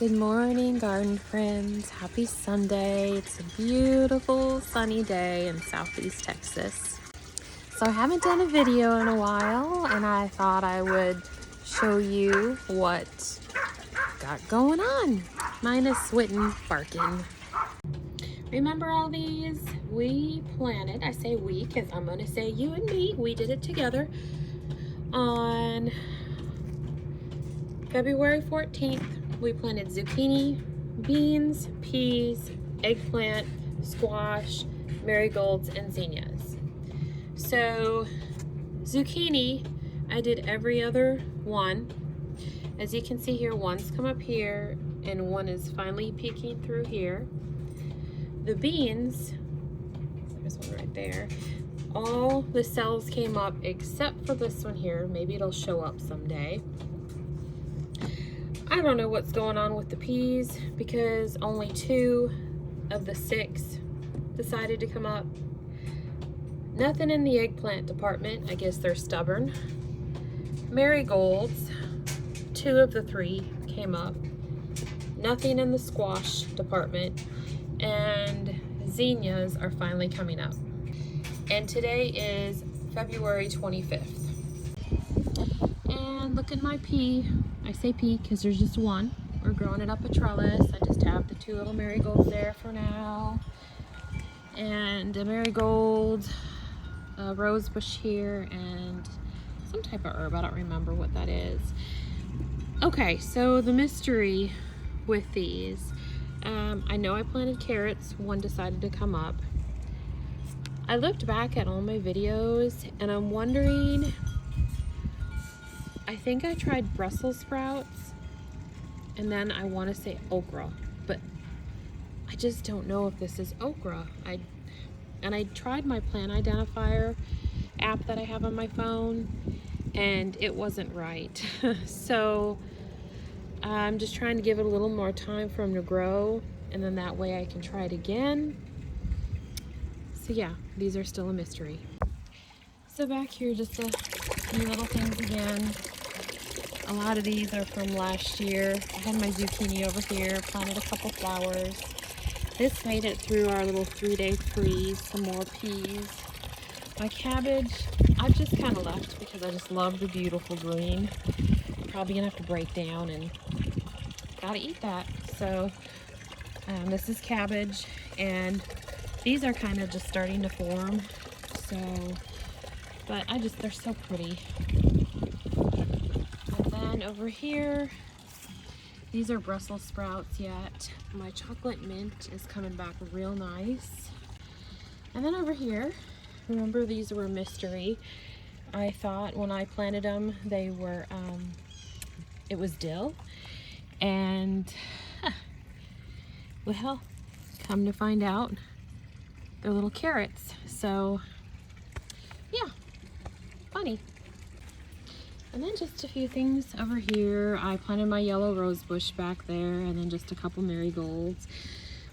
Good morning, garden friends. Happy Sunday. It's a beautiful sunny day in Southeast Texas. So I haven't done a video in a while, and I thought I would show you what got going on. Minus Switten barking. Remember all these? We planted, I say we because I'm going to say you and me. We did it together on February 14th. We planted zucchini, beans, peas, eggplant, squash, marigolds, and zinnias. So zucchini, I did every other one. As you can see here, one's come up here and one is finally peeking through here. The beans, there's one right there, all the cells came up except for this one here. Maybe it'll show up someday. I don't know what's going on with the peas because only 2 of the 6 decided to come up. Nothing in the eggplant department. I guess they're stubborn. Marigolds, 2 of the 3 came up. Nothing in the squash department. And zinnias are finally coming up. And today is February 25th. And look at my pea. I say pea because there's just one. We're growing it up a trellis. I just have the 2 little marigolds there for now. And a marigold, a rose bush here, and some type of herb. I don't remember what that is. Okay, so the mystery with these. I know I planted carrots. One decided to come up. I looked back at all my videos and I'm wondering, I think I tried Brussels sprouts and then I want to say okra, but I just don't know if this is okra. I tried my plant identifier app that I have on my phone and it wasn't right. So I'm just trying to give it a little more time for them to grow, and then that way I can try it again. So yeah, these are still a mystery. So back here, just a few little things again. A lot of these are from last year. I had my zucchini over here, planted a couple flowers. This made it through our little 3-day freeze. Some more peas. My cabbage, I've just kind of left because I just love the beautiful green. Probably gonna have to break down and gotta eat that. So this is cabbage, and these are kind of just starting to form. So, but they're so pretty. And then over here, these are Brussels sprouts yet. My chocolate mint is coming back real nice. And then over here, remember these were mystery. I thought when I planted them, they were, it was dill. And, well, come to find out, they're little carrots. So, yeah, funny. And then just a few things over here. I planted my yellow rose bush back there, and then just a couple marigolds.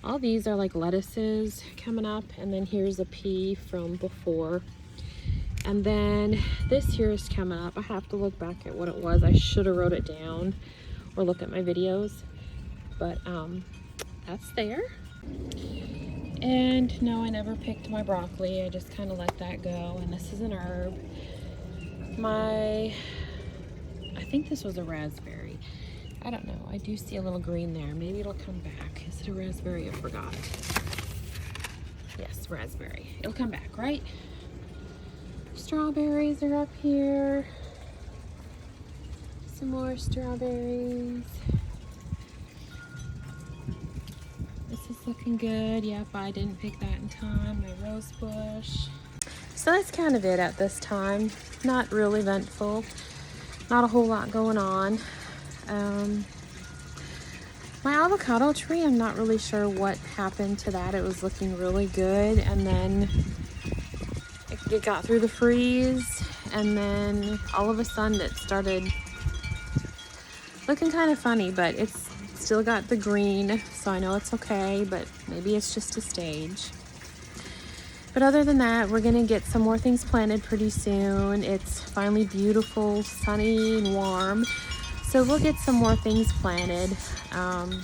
All these are like lettuces coming up, and then here's a pea from before. And then this here is coming up. I have to look back at what it was. I should have wrote it down or look at my videos, but that's there. And no, I never picked my broccoli. I just kind of let that go. And this is an herb. I think this was a raspberry. I don't know. I do see a little green there. Maybe it'll come back. Is it a raspberry? I forgot. Yes, raspberry. It'll come back, right? Strawberries are up here. Some more strawberries. This is looking good. Yep, I didn't pick that in time. My rose bush. So that's kind of it at this time. Not really eventful. Not a whole lot going on. My avocado tree, I'm not really sure what happened to that. It was looking really good, and then it got through the freeze, and then all of a sudden it started looking kind of funny, but it's still got the green, so I know it's okay, but maybe it's just a stage. But other than that, we're gonna get some more things planted pretty soon. It's finally beautiful, sunny, and warm. So So we'll get some more things planted. I'm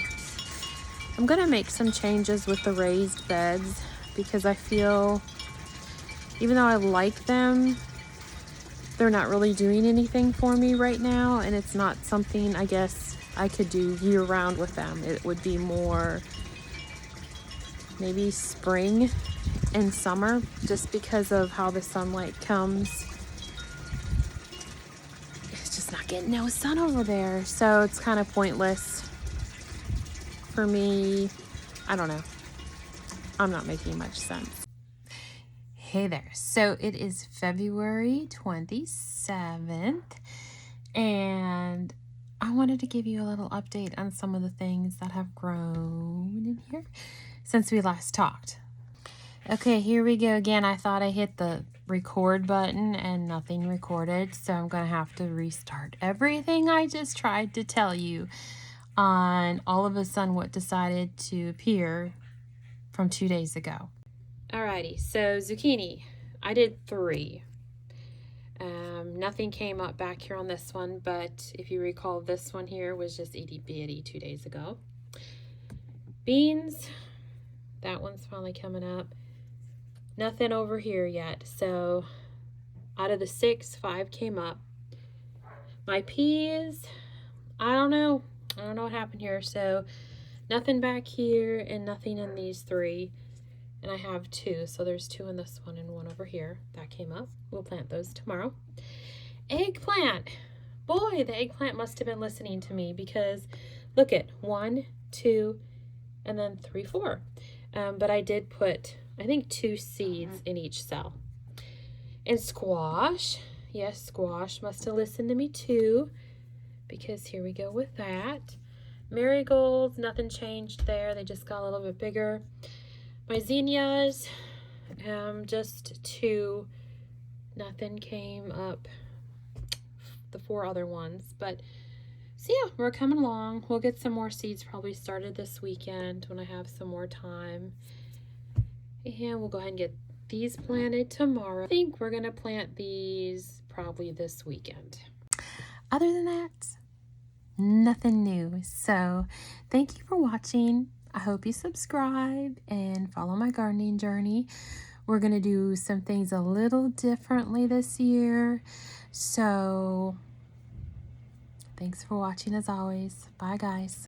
gonna make some changes with the raised beds because I feel, even though I like them, they're not really doing anything for me right now, and it's not something I guess I could do year round with them. It would be more maybe spring and summer, just because of how the sunlight comes. It's just not getting no sun over there, so it's kind of pointless for me. I don't know. I'm not making much sense. Hey there. So it is February 27th, and I wanted to give you a little update on some of the things that have grown in here since we last talked. Okay, here we go again. I thought I hit the record button and nothing recorded, so I'm going to have to restart everything I just tried to tell you on all of a sudden what decided to appear from 2 days ago. Alrighty, so zucchini, I did 3. Nothing came up back here on this one, but if you recall, this one here was just itty bitty 2 days ago. Beans, that one's finally coming up. Nothing over here yet, so out of the 6, 5 came up. My peas, I don't know what happened here, so nothing back here and nothing in these 3. And I have 2, so there's 2 in this one and 1 over here. That came up. We'll plant those tomorrow. Eggplant. Boy, the eggplant must have been listening to me, because look at 1, 2, and then 3, 4. But I did put, I think, 2 seeds in each cell. And squash. Yes, squash must have listened to me too, because here we go with that. Marigolds, nothing changed there. They just got a little bit bigger. My zinnias, just 2. Nothing came up, the 4 other ones. But, so yeah, we're coming along. We'll get some more seeds probably started this weekend when I have some more time. And we'll go ahead and get these planted tomorrow. I think we're going to plant these probably this weekend. Other than that, nothing new. So thank you for watching. I hope you subscribe and follow my gardening journey. We're going to do some things a little differently this year. So thanks for watching as always. Bye, guys.